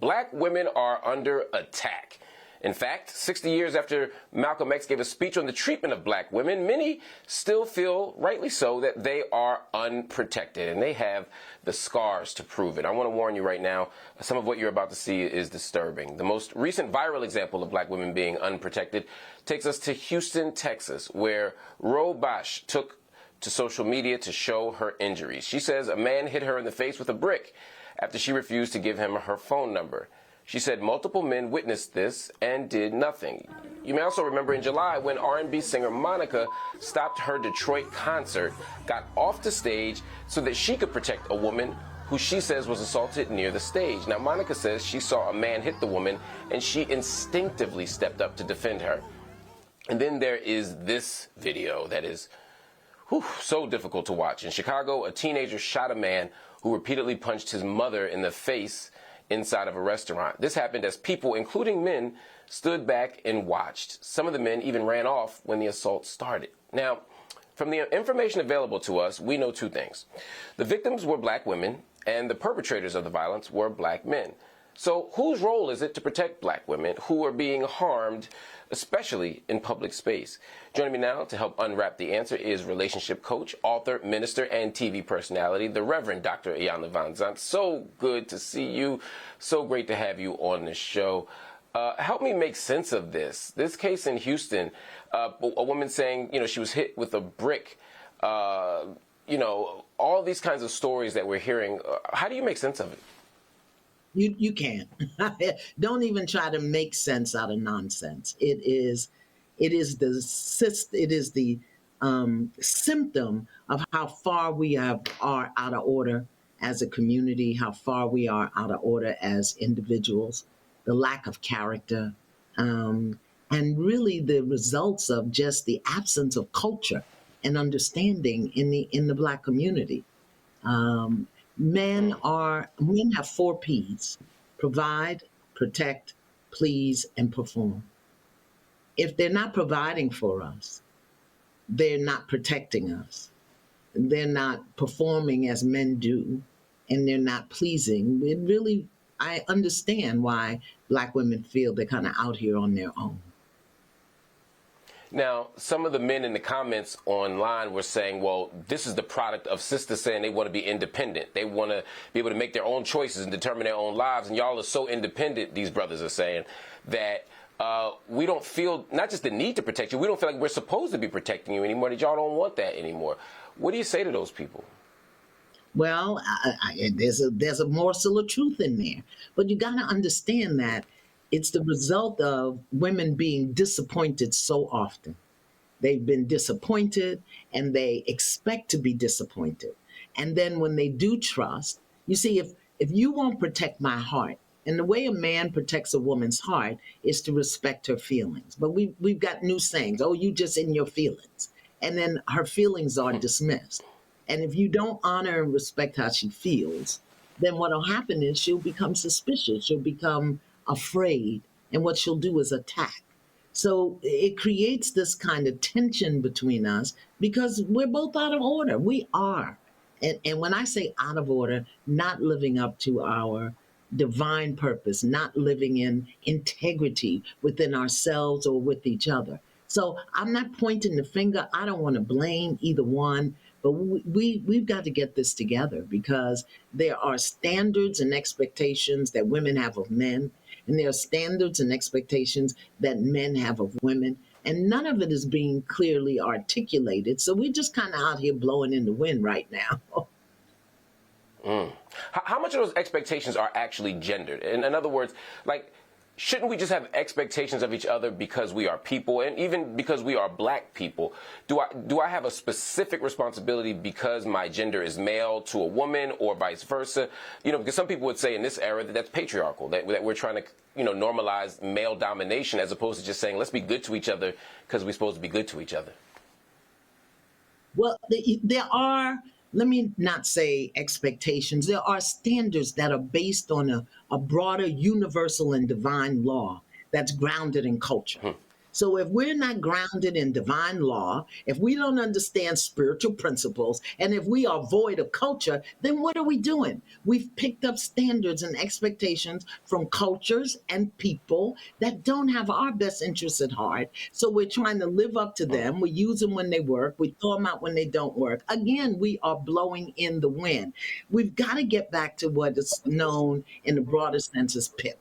Black women are under attack. In fact, 60 years after Malcolm X gave a speech on the treatment of black women, many still feel, rightly so, that they are unprotected, and they have the scars to prove it. I want to warn you right now, some of what you're about to see is disturbing. The most recent viral example of black women being unprotected takes us to Houston, Texas, where Ro Bosch took to social media to show her injuries. She says a man hit her in the face with a brick after she refused to give him her phone number. She said multiple men witnessed this and did nothing. You may also remember in July when R&B singer Monica stopped her Detroit concert, got off the stage so that she could protect a woman who she says was assaulted near the stage. Now, Monica says she saw a man hit the woman and she instinctively stepped up to defend her. And then there is this video that is so difficult to watch. In Chicago, a teenager shot a man who repeatedly punched his mother in the face inside of a restaurant. This happened as people, including men, stood back and watched. Some of the men even ran off when the assault started. Now, from the information available to us, we know two things. The victims were black women, and the perpetrators of the violence were black men. So whose role is it to protect black women who are being harmed, especially in public space? Joining me now to help unwrap the answer is relationship coach, author, minister, and TV personality, the Reverend Dr. Iyanla Vanzant. So good to see you. So great to have you on the show. Help me make sense of this. This case in Houston, a woman saying, she was hit with a brick, all these kinds of stories that we're hearing. How do you make sense of it? You can't. Don't even try to make sense out of nonsense. It is the symptom of how far we are out of order as a community, how far we are out of order as individuals, the lack of character, and really the results of just the absence of culture and understanding in the Black community. Men have 4 P's: provide, protect, please, and perform. If they're not providing for us, they're not protecting us, they're not performing as men do, and they're not pleasing. I understand why Black women feel they're kind of out here on their own. Now, some of the men in the comments online were saying, well, this is the product of sisters saying they want to be independent. They want to be able to make their own choices and determine their own lives. And y'all are so independent, these brothers are saying, that we don't feel not just the need to protect you, we don't feel like we're supposed to be protecting you anymore, that y'all don't want that anymore. What do you say to those people? Well, there's a morsel of truth in there. But you got to understand that it's the result of women being disappointed so often. They've been disappointed and they expect to be disappointed. And then when they do trust, you see, if you won't protect my heart, and the way a man protects a woman's heart is to respect her feelings. But we've got new sayings, oh, you just in your feelings. And then her feelings are dismissed. And if you don't honor and respect how she feels, then what'll happen is she'll become suspicious. She'll become afraid, and what she'll do is attack. So it creates this kind of tension between us because we're both out of order. We are. And when I say out of order, not living up to our divine purpose, not living in integrity within ourselves or with each other. So I'm not pointing the finger. I don't want to blame either one. But we've got to get this together because there are standards and expectations that women have of men, and there are standards and expectations that men have of women, and none of it is being clearly articulated. So we're just kind of out here blowing in the wind right now. How much of those expectations are actually gendered? In other words, shouldn't we just have expectations of each other because we are people, and even because we are Black people? Do I have a specific responsibility because my gender is male to a woman, or vice versa? Because some people would say in this era that that's patriarchal, that we're trying to normalize male domination as opposed to just saying let's be good to each other because we're supposed to be good to each other. Well, there are. Let me not say expectations. There are standards that are based on a broader universal and divine law that's grounded in culture. So if we're not grounded in divine law, if we don't understand spiritual principles, and if we are void of culture, then what are we doing? We've picked up standards and expectations from cultures and people that don't have our best interests at heart. So we're trying to live up to them. We use them when they work. We throw them out when they don't work. Again, we are blowing in the wind. We've got to get back to what is known in the broader sense as PIP: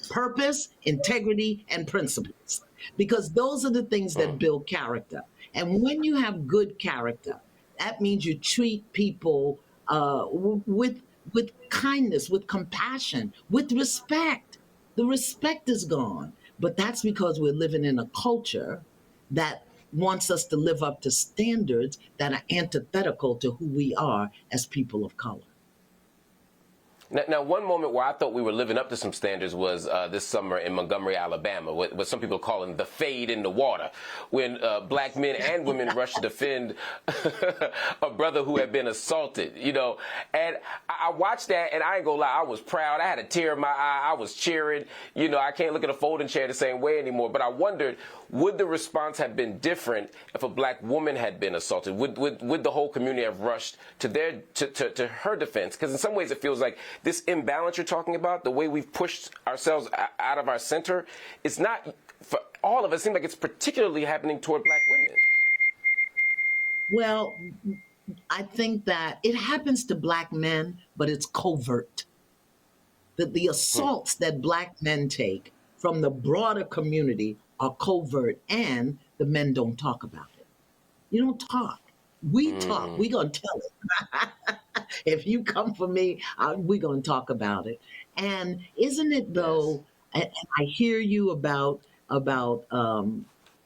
purpose, integrity, and principles, because those are the things that build character. And when you have good character, that means you treat people with kindness, with compassion, with respect. The respect is gone, but that's because we're living in a culture that wants us to live up to standards that are antithetical to who we are as people of color. Now, one moment where I thought we were living up to some standards was this summer in Montgomery, Alabama, what some people are calling the fade in the water, when black men and women rushed to defend a brother who had been assaulted, you know. And I watched that, and I ain't gonna lie, I was proud. I had a tear in my eye. I was cheering. You know, I can't look at a folding chair the same way anymore. But I wondered, would the response have been different if a black woman had been assaulted? Would the whole community have rushed to to her defense? Because in some ways it feels like this imbalance you're talking about, the way we've pushed ourselves out of our center, it's not, for all of us, it seems like it's particularly happening toward black women. Well, I think that it happens to black men, but it's covert. The assaults that black men take from the broader community are covert, and the men don't talk about it. You don't talk. We talk. We gonna tell it. If you come for me, we're gonna talk about it. And isn't it though? And I hear you about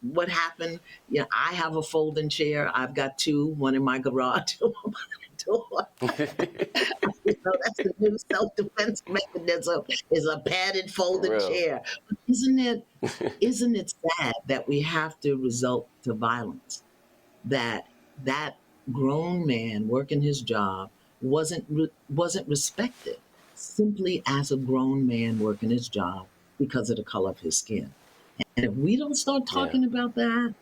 what happened. You know, I have a folding chair. I've got two, one in my garage, one on my door. You know, that's the new self-defense mechanism, is a padded folding chair. But isn't it sad that we have to resort to violence? That grown man working his job wasn't respected simply as a grown man working his job because of the color of his skin. And if we don't start talking about that,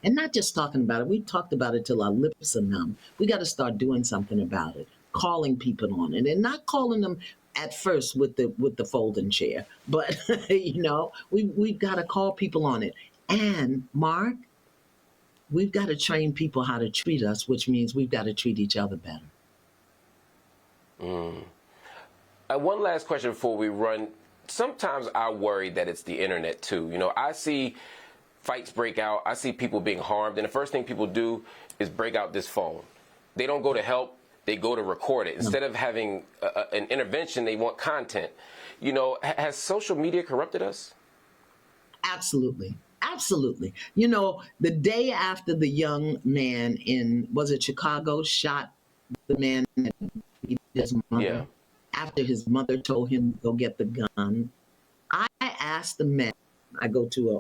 and not just talking about it, we talked about it till our lips are numb. We got to start doing something about it, calling people on it, and not calling them at first with the folding chair, but you know, we've got to call people on it. And Mark, we've got to train people how to treat us, which means we've got to treat each other better. One last question before we run. Sometimes I worry that it's the internet too. You know, I see fights break out. I see people being harmed. And the first thing people do is break out this phone. They don't go to help. They go to record it. Instead of having an intervention, they want content. You know, has social media corrupted us? Absolutely. Absolutely. You know, the day after the young man was it Chicago, shot the man that beat his mother, after his mother told him to go get the gun, I asked the men, I go to an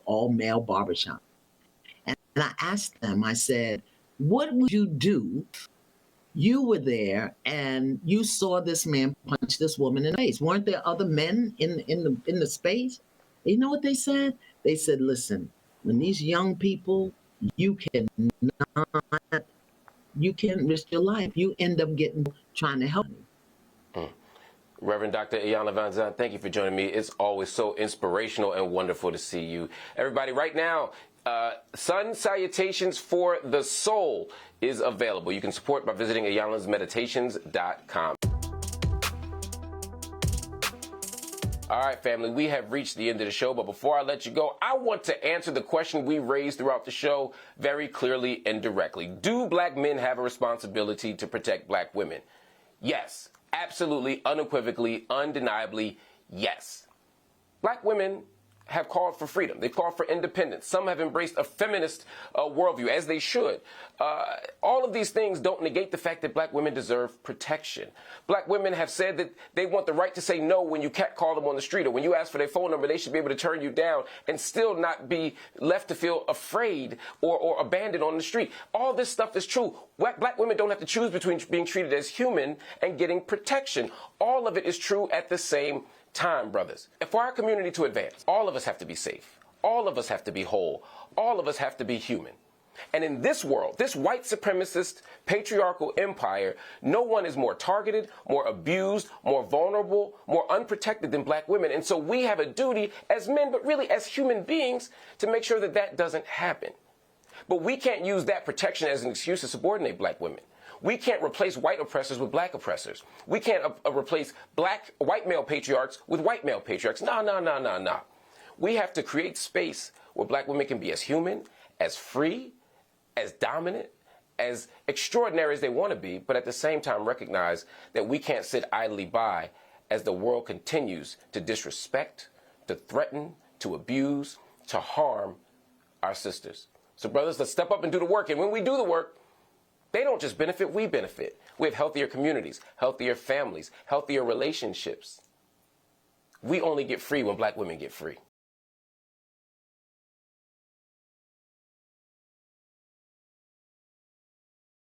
all male barbershop, and I asked them, I said, what would you do? You were there and you saw this man punch this woman in the face. Weren't there other men in the space? You know what they said? They said, listen, when these young people, you can't risk your life. You end up trying to help them. Reverend Dr. Iyanla Vanzant, thank you for joining me. It's always so inspirational and wonderful to see you. Everybody, right now, Sun Salutations for the Soul is available. You can support by visiting iyanlasmeditations.com. All right, family, we have reached the end of the show, but before I let you go, I want to answer the question we raised throughout the show very clearly and directly. Do black men have a responsibility to protect black women? Yes, absolutely, unequivocally, undeniably, yes. Black women have called for freedom. They've called for independence. Some have embraced a feminist worldview, as they should. All of these things don't negate the fact that black women deserve protection. Black women have said that they want the right to say no when you can't call them on the street, or when you ask for their phone number, they should be able to turn you down and still not be left to feel afraid or abandoned on the street. All this stuff is true. Black women don't have to choose between being treated as human and getting protection. All of it is true at the same time, brothers. And for our community to advance, all of us have to be safe. All of us have to be whole. All of us have to be human. And in this world, this white supremacist patriarchal empire, no one is more targeted, more abused, more vulnerable, more unprotected than black women. And so we have a duty as men, but really as human beings, to make sure that that doesn't happen. But we can't use that protection as an excuse to subordinate black women. We can't replace white oppressors with black oppressors. We can't replace white male patriarchs with white male patriarchs. No. We have to create space where black women can be as human, as free, as dominant, as extraordinary as they want to be, but at the same time recognize that we can't sit idly by as the world continues to disrespect, to threaten, to abuse, to harm our sisters. So brothers, let's step up and do the work. And when we do the work, they don't just benefit, we benefit. We have healthier communities, healthier families, healthier relationships. We only get free when black women get free.